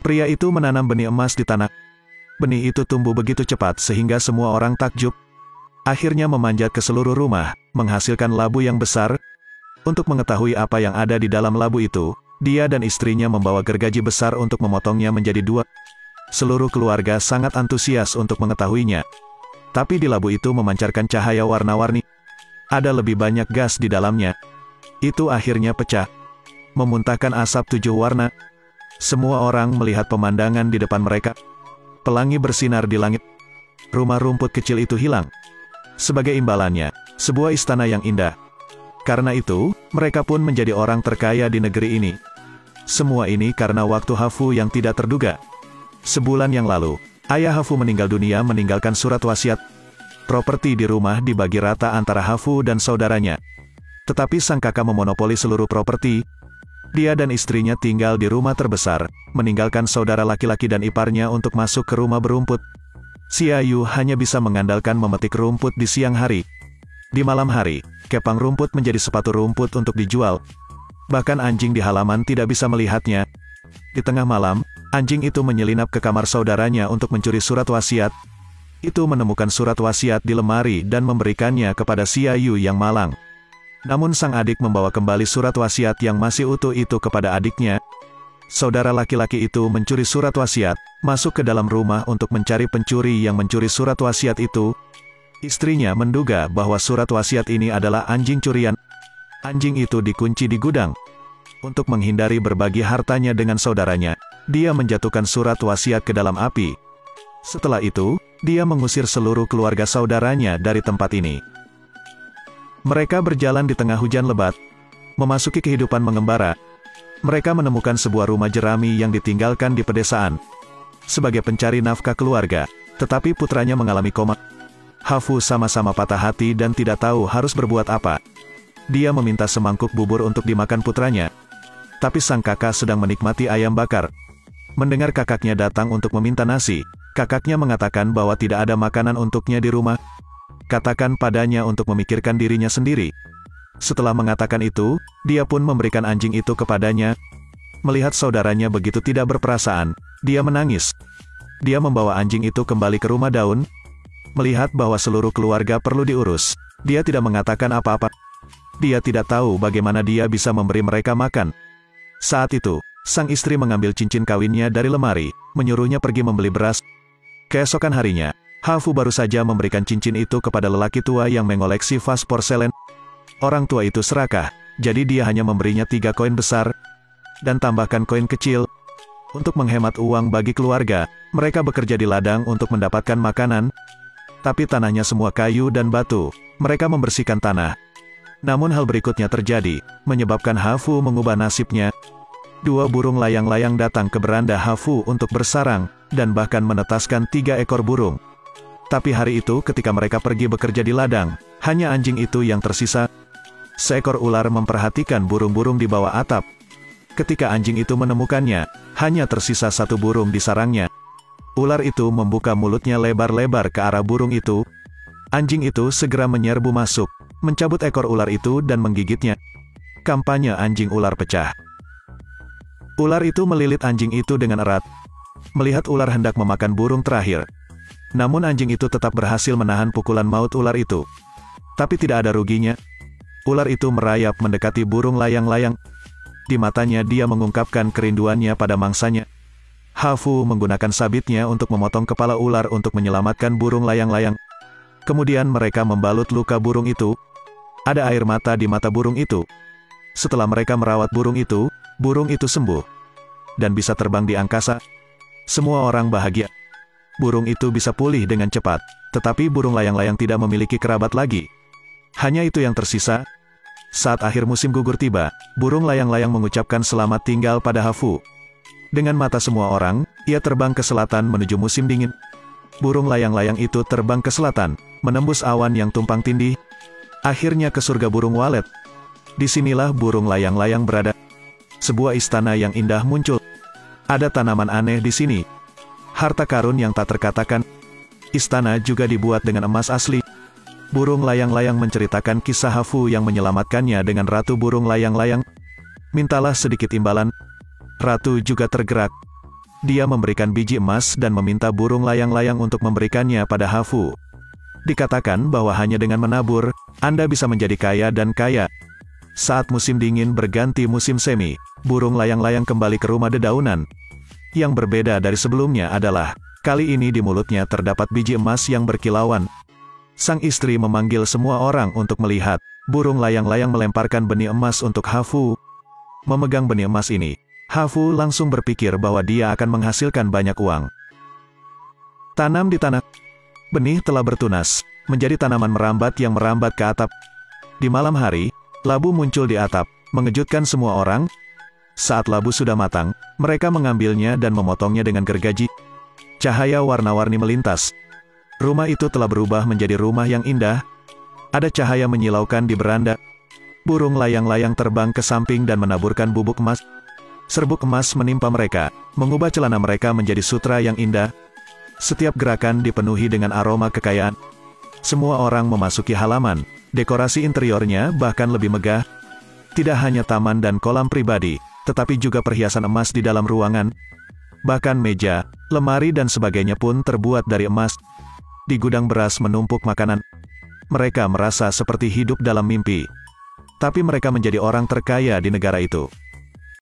Pria itu menanam benih emas di tanah. Benih itu tumbuh begitu cepat sehingga semua orang takjub. Akhirnya memanjat ke seluruh rumah, menghasilkan labu yang besar. Untuk mengetahui apa yang ada di dalam labu itu, dia dan istrinya membawa gergaji besar untuk memotongnya menjadi dua. Seluruh keluarga sangat antusias untuk mengetahuinya. Tapi di labu itu memancarkan cahaya warna-warni. Ada lebih banyak gas di dalamnya. Itu akhirnya pecah, memuntahkan asap 7 warna. Semua orang melihat pemandangan di depan mereka. Pelangi bersinar di langit. Rumah rumput kecil itu hilang. Sebagai imbalannya, sebuah istana yang indah. Karena itu, mereka pun menjadi orang terkaya di negeri ini. Semua ini karena waktu Hafu yang tidak terduga. Sebulan yang lalu, ayah Hafu meninggal dunia meninggalkan surat wasiat. Properti di rumah dibagi rata antara Hafu dan saudaranya. Tetapi sang kakak memonopoli seluruh properti. Dia dan istrinya tinggal di rumah terbesar, meninggalkan saudara laki-laki dan iparnya untuk masuk ke rumah berumput. Si Ayu hanya bisa mengandalkan memetik rumput di siang hari. Di malam hari, kepang rumput menjadi sepatu rumput untuk dijual. Bahkan anjing di halaman tidak bisa melihatnya. Di tengah malam, anjing itu menyelinap ke kamar saudaranya untuk mencuri surat wasiat. Itu menemukan surat wasiat di lemari dan memberikannya kepada si Ayu yang malang. Namun sang adik membawa kembali surat wasiat yang masih utuh itu kepada adiknya. Saudara laki-laki itu mencuri surat wasiat, masuk ke dalam rumah untuk mencari pencuri yang mencuri surat wasiat itu. Istrinya menduga bahwa surat wasiat ini adalah anjing curian. Anjing itu dikunci di gudang. Untuk menghindari berbagi hartanya dengan saudaranya, dia menjatuhkan surat wasiat ke dalam api. Setelah itu, dia mengusir seluruh keluarga saudaranya dari tempat ini. Mereka berjalan di tengah hujan lebat, memasuki kehidupan mengembara. Mereka menemukan sebuah rumah jerami yang ditinggalkan di pedesaan. Sebagai pencari nafkah keluarga, tetapi putranya mengalami koma. Hafu sama-sama patah hati dan tidak tahu harus berbuat apa. Dia meminta semangkuk bubur untuk dimakan putranya. Tapi sang kakak sedang menikmati ayam bakar. Mendengar kakaknya datang untuk meminta nasi, kakaknya mengatakan bahwa tidak ada makanan untuknya di rumah. Katakan padanya untuk memikirkan dirinya sendiri. Setelah mengatakan itu, dia pun memberikan anjing itu kepadanya. Melihat saudaranya begitu tidak berperasaan, dia menangis. Dia membawa anjing itu kembali ke rumah daun. Melihat bahwa seluruh keluarga perlu diurus, dia tidak mengatakan apa-apa. Dia tidak tahu bagaimana dia bisa memberi mereka makan. Saat itu, sang istri mengambil cincin kawinnya dari lemari, menyuruhnya pergi membeli beras. Keesokan harinya, Hafu baru saja memberikan cincin itu kepada lelaki tua yang mengoleksi vas porselen. Orang tua itu serakah, jadi dia hanya memberinya 3 koin besar, dan tambahkan koin kecil. Untuk menghemat uang bagi keluarga, mereka bekerja di ladang untuk mendapatkan makanan. Tapi tanahnya semua kayu dan batu, mereka membersihkan tanah. Namun hal berikutnya terjadi, menyebabkan Hafu mengubah nasibnya. 2 burung layang-layang datang ke beranda Hafu untuk bersarang, dan bahkan menetaskan 3 ekor burung. Tapi hari itu ketika mereka pergi bekerja di ladang, hanya anjing itu yang tersisa. Seekor ular memperhatikan burung-burung di bawah atap. Ketika anjing itu menemukannya, hanya tersisa 1 burung di sarangnya. Ular itu membuka mulutnya lebar-lebar ke arah burung itu. Anjing itu segera menyerbu masuk, mencabut ekor ular itu dan menggigitnya. Kampanye anjing ular pecah. Ular itu melilit anjing itu dengan erat. Melihat ular hendak memakan burung terakhir. Namun anjing itu tetap berhasil menahan pukulan maut ular itu. Tapi tidak ada ruginya. Ular itu merayap mendekati burung layang-layang. Di matanya dia mengungkapkan kerinduannya pada mangsanya. Hafu menggunakan sabitnya untuk memotong kepala ular untuk menyelamatkan burung layang-layang. Kemudian mereka membalut luka burung itu. Ada air mata di mata burung itu. Setelah mereka merawat burung itu sembuh. Dan bisa terbang di angkasa. Semua orang bahagia. Burung itu bisa pulih dengan cepat, tetapi burung layang-layang tidak memiliki kerabat lagi. Hanya itu yang tersisa. Saat akhir musim gugur tiba, burung layang-layang mengucapkan selamat tinggal pada Hafu. Dengan mata semua orang, ia terbang ke selatan menuju musim dingin. Burung layang-layang itu terbang ke selatan, menembus awan yang tumpang tindih. Akhirnya ke surga burung walet. Disinilah burung layang-layang berada. Sebuah istana yang indah muncul. Ada tanaman aneh di sini. Harta karun yang tak terkatakan. Istana juga dibuat dengan emas asli. Burung layang-layang menceritakan kisah Hafu yang menyelamatkannya dengan Ratu Burung Layang-layang. Mintalah sedikit imbalan. Ratu juga tergerak. dia memberikan biji emas dan meminta burung layang-layang untuk memberikannya pada Hafu. Dikatakan bahwa hanya dengan menabur, Anda bisa menjadi kaya dan kaya. Saat musim dingin berganti musim semi, burung layang-layang kembali ke rumah dedaunan. Yang berbeda dari sebelumnya adalah, kali ini di mulutnya terdapat biji emas yang berkilauan. Sang istri memanggil semua orang untuk melihat. Burung layang-layang melemparkan benih emas untuk Hafu. Memegang benih emas ini, Hafu langsung berpikir bahwa dia akan menghasilkan banyak uang. Tanam di tanah. Benih telah bertunas, menjadi tanaman merambat yang merambat ke atap. Di malam hari, labu muncul di atap, mengejutkan semua orang. Saat labu sudah matang, mereka mengambilnya dan memotongnya dengan gergaji. Cahaya warna-warni melintas. Rumah itu telah berubah menjadi rumah yang indah. Ada cahaya menyilaukan di beranda. Burung layang-layang terbang ke samping dan menaburkan bubuk emas. Serbuk emas menimpa mereka, mengubah celana mereka menjadi sutra yang indah. Setiap gerakan dipenuhi dengan aroma kekayaan. Semua orang memasuki halaman. Dekorasi interiornya bahkan lebih megah. Tidak hanya taman dan kolam pribadi, tetapi juga perhiasan emas di dalam ruangan. Bahkan meja, lemari dan sebagainya pun terbuat dari emas. Di gudang beras menumpuk makanan. Mereka merasa seperti hidup dalam mimpi. Tapi mereka menjadi orang terkaya di negara itu.